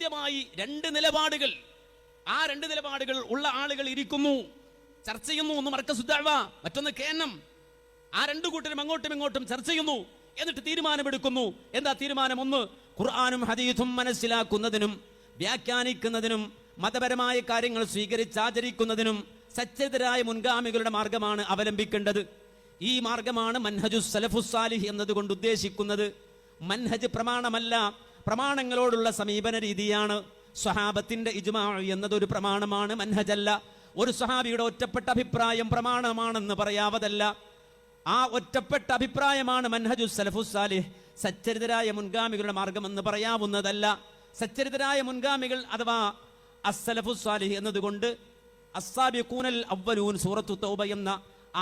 കൃത്യമായി രണ്ട് നിലപാടുകൾ, ആ രണ്ട് നിലപാടുകൾ ഉള്ള ആളുകൾ ഇരിക്കുന്നു, ചർച്ച ചെയ്യുന്നു. ഒന്ന് മർക്കസുദ് ദഅവ, മറ്റൊന്ന് KNM. ആ രണ്ടു കൂട്ടരും അങ്ങോട്ടും ഇങ്ങോട്ടും ചർച്ച ചെയ്യുന്നു, എന്നിട്ട് തീരുമാനമെടുക്കുന്നു. എന്താ തീരുമാനം? ഒന്ന്, ഖുർആനും ഹദീസും മനസ്സിലാക്കുന്നതിനും വ്യാഖ്യാനിക്കുന്നതിനും മതപരമായ കാര്യങ്ങൾ സ്വീകരിച്ചാചരിക്കുന്നതിനും സച്ചരിതരായ മുൻഗാമികളുടെ മാർഗമാണ് അവലംബിക്കേണ്ടത്. ഈ മാർഗമാണ് മൻഹജുസ് സലഫുസ് സാലിഹ് എന്നതുകൊണ്ട് ഉദ്ദേശിക്കുന്നത്. മൻഹജ് പ്രമാണമല്ല, പ്രമാണങ്ങളോടുള്ള സമീപന രീതിയാണ്. സ്വഹാബത്തിന്റെ ഇജ്മാ എന്നതൊരു പ്രമാണമാണ്, മൻഹജല്ല. ഒരു സ്വഹാബിയുടെ ഒറ്റപ്പെട്ട അഭിപ്രായം പ്രമാണമാണെന്ന് പറയാവതല്ല. ആ ഒറ്റപ്പെട്ട അഭിപ്രായമാണ് മൻഹജുസ് സലഫുസ് സാലിഹ്, സച്ചരിതരായ മുൻഗാമികളുടെ മാർഗമെന്ന് പറയാവുന്നതല്ല. സച്ചരിതരായ മുൻഗാമികൾ അഥവാ അസ്സലഫുസ് സാലിഹ് എന്നതുകൊണ്ട് അസ്സാബിഖൂനൽ അവ്വലൂൻ സൂറത്തു തൗബ എന്ന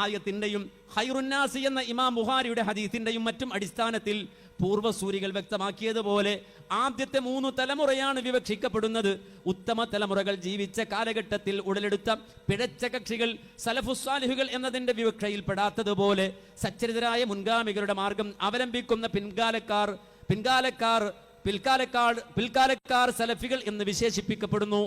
ആയത്തിന്റെയും ഖൈറുന്നാസി എന്ന ഇമാം ബുഖാരിയുടെ ഹദീസിന്റെയും മറ്റും അടിസ്ഥാനത്തിൽ പൂർവ്വസൂരികൾ വ്യക്തമാക്കിയതുപോലെ ആദ്യത്തെ 3 തലമുറയാണ് വിവക്ഷിക്കപ്പെടുന്നത്. ഉത്തമ തലമുറകൾ ജീവിച്ച കാലഘട്ടത്തിൽ ഉടലെടുത്ത പിഴച്ച കക്ഷികൾ സലഫുസ് സാലിഹുകൾ എന്നതിന്റെ വിവക്ഷയിൽപ്പെടാത്തതുപോലെ സച്ചരിതരായ മുൻഗാമികളുടെ മാർഗം അവലംബിക്കുന്ന പിൽക്കാലക്കാർ സലഫികൾ എന്ന് വിശേഷിപ്പിക്കപ്പെടുന്നു.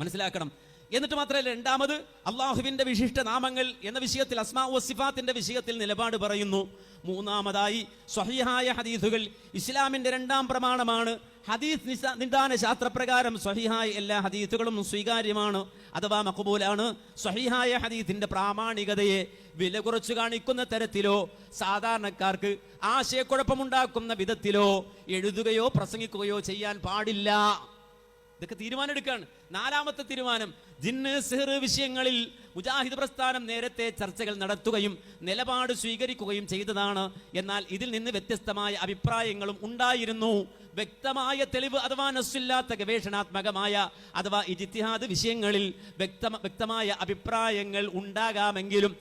മനസ്സിലാക്കണം. എന്നിട്ട് മാത്രമല്ല, രണ്ടാമത് അള്ളാഹുവിന്റെ വിശിഷ്ട നാമങ്ങൾ എന്ന വിഷയത്തിൽ, അസ്മാ വസിഫാത്തിന്റെ വിഷയത്തിൽ നിലപാട് പറയുന്നു. മൂന്നാമതായി സ്വഹീഹായ ഹദീസുകൾ ഇസ്ലാമിന്റെ രണ്ടാം പ്രമാണമാണ്. ഹദീസ് നിദാന ശാസ്ത്രപ്രകാരം സ്വഹീഹായ എല്ലാ ഹദീസുകളും സ്വീകാര്യമാണ് അഥവാ മഖബൂലാണ്. സ്വഹീഹായ ഹദീസിന്റെ പ്രാമാണികതയെ വില കുറച്ചു കാണിക്കുന്ന തരത്തിലോ സാധാരണക്കാർക്ക് ആശയക്കുഴപ്പമുണ്ടാക്കുന്ന വിധത്തിലോ എഴുതുകയോ പ്രസംഗിക്കുകയോ ചെയ്യാൻ പാടില്ല. ഇതൊക്കെ തീരുമാനം എടുക്കുകയാണ്. നാലാമത്തെ തീരുമാനം, ജിന്ന് സിഹ്ർ വിഷയങ്ങളിൽ മുജാഹിദ് പ്രസ്ഥാനം നേരത്തെ ചർച്ചകൾ നടത്തുകയും നിലപാട് സ്വീകരിക്കുകയും ചെയ്തതാണ്. എന്നാൽ ഇതിൽ നിന്ന് വ്യത്യസ്തമായ അഭിപ്രായങ്ങളും ഉണ്ടായിരുന്നു. വ്യക്തമായ തെളിവ് അഥവാ നസ്സില്ലാത്ത ഗവേഷണാത്മകമായ അഥവാ ഇജ്തിഹാദ് വിഷയങ്ങളിൽ വ്യക്തമായ അഭിപ്രായങ്ങൾ ഉണ്ടാകാമെങ്കിലും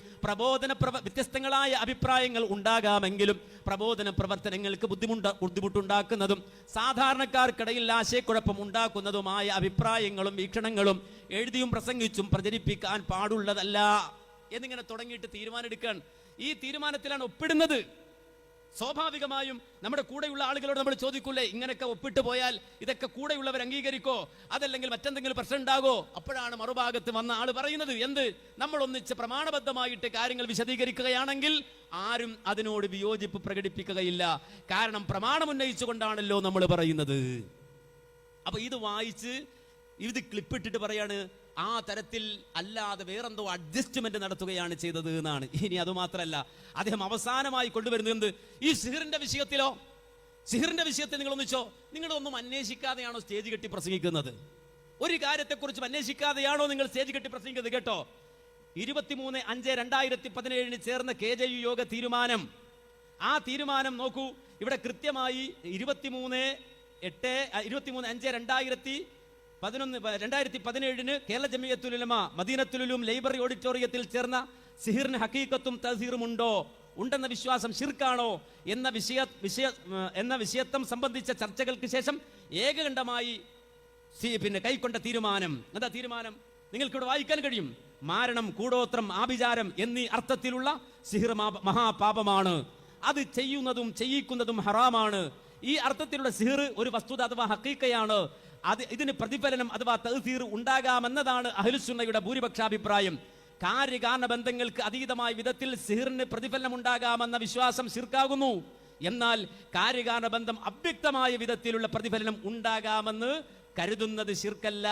വ്യത്യസ്തങ്ങളായ അഭിപ്രായങ്ങൾ ഉണ്ടാകാമെങ്കിലും പ്രബോധന പ്രവർത്തനങ്ങൾക്ക് ബുദ്ധിമുട്ടുണ്ടാക്കുന്നതും സാധാരണക്കാർക്കിടയിൽ ആശയക്കുഴപ്പം ഉണ്ടാക്കുന്നതുമായ അഭിപ്രായങ്ങളും വീക്ഷണങ്ങളും എഴുതിയും പ്രസംഗിച്ചും പ്രചരിപ്പിക്കാൻ പാടുള്ളതല്ല എന്നിങ്ങനെ തുടങ്ങിയിട്ട് തീരുമാനം എടുക്കാൻ. ഈ തീരുമാനത്തിലാണ് ഒപ്പിടുന്നത്. സ്വാഭാവികമായും നമ്മുടെ കൂടെയുള്ള ആളുകളോട് നമ്മൾ ചോദിക്കൂലേ, ഇങ്ങനെയൊക്കെ ഒപ്പിട്ട് പോയാൽ ഇതൊക്കെ കൂടെയുള്ളവർ അംഗീകരിക്കോ, അതല്ലെങ്കിൽ മറ്റെന്തെങ്കിലും പ്രശ്നം ഉണ്ടാകോ? അപ്പോഴാണ് മറുഭാഗത്ത് വന്ന ആൾ പറയുന്നത്, എന്ത്, നമ്മൾ ഒന്നിച്ച് പ്രമാണബദ്ധമായിട്ട് കാര്യങ്ങൾ വിശദീകരിക്കുകയാണെങ്കിൽ ആരും അതിനോട് വിയോജിപ്പ് പ്രകടിപ്പിക്കുകയില്ല. കാരണം പ്രമാണം ഉന്നയിച്ചുകൊണ്ടാണല്ലോ നമ്മൾ പറയുന്നത്. അപ്പൊ ഇത് വായിച്ച് ഇത് ക്ലിപ്പിട്ടിട്ട് പറയാണ് ആ തരത്തിൽ അല്ലാതെ വേറെന്തോ അഡ്ജസ്റ്റ്മെന്റ് നടത്തുകയാണ് ചെയ്തത് എന്നാണ്. ഇനി അതുമാത്രമല്ല, അദ്ദേഹം അവസാനമായി കൊണ്ടുവരുന്നത് എന്ത്, ഈ സിഹിറിന്റെ വിഷയത്തിലോ, സിഹിറിന്റെ വിഷയത്തിൽ നിങ്ങളൊന്നിച്ചോ, നിങ്ങളൊന്നും അന്വേഷിക്കാതെയാണോ സ്റ്റേജ് കെട്ടി പ്രസംഗിക്കുന്നത്? ഒരു കാര്യത്തെക്കുറിച്ചും അന്വേഷിക്കാതെയാണോ നിങ്ങൾ സ്റ്റേജ് കെട്ടി പ്രസംഗിക്കുന്നത്? കേട്ടോ, 23/5/2017 ചേർന്ന KJU യോഗ തീരുമാനം, ആ തീരുമാനം നോക്കൂ. ഇവിടെ കൃത്യമായി 23/5/2017 കേരള ജമിയത്തുൽ ഉലമ മദീനത്തുൽ ഉലൂം ലൈബ്രറി ഓഡിറ്റോറിയത്തിൽ ചേർന്ന സിഹിറിന് ഹഖീഖത്തും തസ്ഹീറും ഉണ്ടെന്ന വിശ്വാസം ശിർക്കാണോ എന്ന വിഷയത്വം സംബന്ധിച്ച ചർച്ചകൾക്ക് ശേഷം ഏകകണ്ഠമായി കൈക്കൊണ്ട തീരുമാനം. എന്താ തീരുമാനം? നിങ്ങൾക്കിവിടെ വായിക്കാൻ കഴിയും. മാരണം, കൂടോത്രം, ആഭിചാരം എന്നീ അർത്ഥത്തിലുള്ള സിഹിർ മഹാപാപമാണ്. അത് ചെയ്യുന്നതും ചെയ്യിക്കുന്നതും ഹറാമാണ്. ഈ അർത്ഥത്തിലുള്ള സിഹിർ ഒരു വസ്തുത അഥവാ ഹഖീഖയാണ്. ഇതിന് പ്രതിഫലനം അഥവാ തഅ്സീർ ഉണ്ടാകാമെന്നതാണ് അഹ്ലുസുന്നയുടെ ഭൂരിപക്ഷാഭിപ്രായം. കാര്യകാരണ ബന്ധങ്ങൾക്ക് അതീതമായ വിധത്തിൽ സിഹിറിന് പ്രതിഫലനം ഉണ്ടാകാമെന്ന വിശ്വാസം ശിർക്കാകുന്നു. എന്നാൽ കാര്യകാരണ ബന്ധം അവ്യക്തമായ വിധത്തിലുള്ള പ്രതിഫലനം ഉണ്ടാകാമെന്ന് കരുതുന്നത് ശിർക്കല്ല.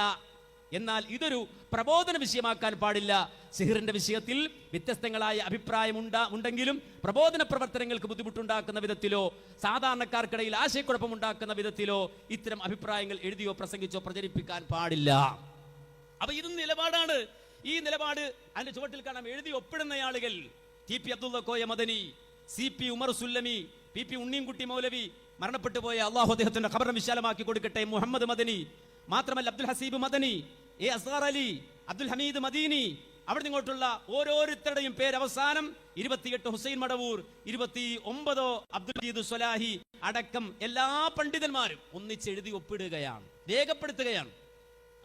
എന്നാൽ ഇതൊരു പ്രബോധന വിഷയമാക്കാൻ പാടില്ല. സിഹിറിന്റെ വിഷയത്തിൽ വ്യത്യസ്തങ്ങളായ അഭിപ്രായം ഉണ്ടെങ്കിലും പ്രബോധന പ്രവർത്തനങ്ങൾക്ക് ബുദ്ധിമുട്ടുണ്ടാക്കുന്ന വിധത്തിലോ സാധാരണക്കാർക്കിടയിൽ ആശയക്കുഴപ്പമുണ്ടാക്കുന്ന വിധത്തിലോ ഇത്തരം അഭിപ്രായങ്ങൾ എഴുതിയോ പ്രസംഗിച്ചോ പ്രചരിപ്പിക്കാൻ പാടില്ല. അപ്പൊ ഇത് നിലപാടാണ്. ഈ നിലപാട് അതിന്റെ ചുവട്ടിൽ കാണാം. എഴുതി ഒപ്പിടുന്ന ആളുകൾ TP Abdulla Koya Madani, CP Umar Sullami, PP Unniyankutty മൗലവി, മരണപ്പെട്ടു പോയ അള്ളാഹു അദ്ദേഹത്തിന്റെ ഖബറിനെ വിശാലമാക്കി കൊടുക്കട്ടെ, മുഹമ്മദ് മദനി, മാത്രമല്ല അബ്ദുൽ ഹസീബ് മദനി, അസ്ഗർ അലി, അബ്ദുൽ ഹമീദ് മദീനി, അവിടെ നിങ്ങോട്ടുള്ള ഓരോരുത്തരുടെയും പേര് അവസാനം 28 ഹുസൈൻ മടവൂർ, 29 അബ്ദുൽ മജീദ് സ്വലാഹി അടക്കം എല്ലാ പണ്ഡിതന്മാരും ഒന്നിച്ചെഴുതി ഒപ്പിടുകയാണ്, രേഖപ്പെടുത്തുകയാണ്.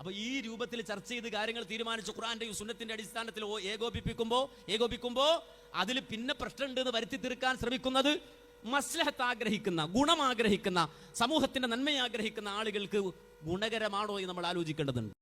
അപ്പൊ ഈ രൂപത്തിൽ ചർച്ച ചെയ്ത് കാര്യങ്ങൾ തീരുമാനിച്ച് ഖുർആന്റെയും സുന്നത്തിന്റെ അടിസ്ഥാനത്തിൽ ഏകോപിപ്പിക്കുമ്പോ അതിൽ പിന്നെ പ്രശ്നമുണ്ട് എന്ന് വരുത്തി തീർക്കാൻ ശ്രമിക്കുന്നത് മസ്ലഹത്ത് ആഗ്രഹിക്കുന്ന, ഗുണം ആഗ്രഹിക്കുന്ന, സമൂഹത്തിന്റെ നന്മ ആഗ്രഹിക്കുന്ന ആളുകൾക്ക് ഗുണകരമാണോ എന്ന് നമ്മൾ ആലോചിക്കേണ്ടതുണ്ട്.